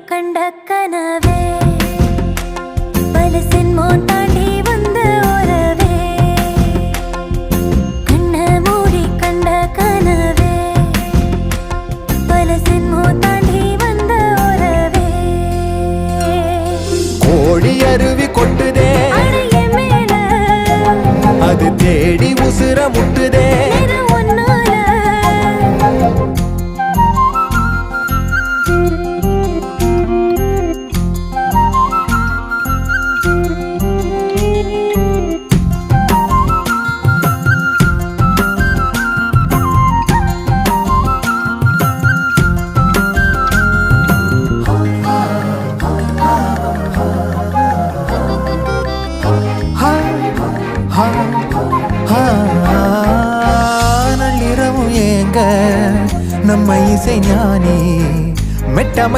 கண்ட கனவே பல சின்மோ தாண்டி வந்த உறவே கண்ண மூடி கண்ட கனவே பல சின்மோ தாண்டி வந்த உறவே கோடி அருவி கொட்டுதே அடைய மேல அது தேடி உசுர முட்டுதே நள்ளிரவு ஏங்க நம்ம இசை ஞானி மெட்டமை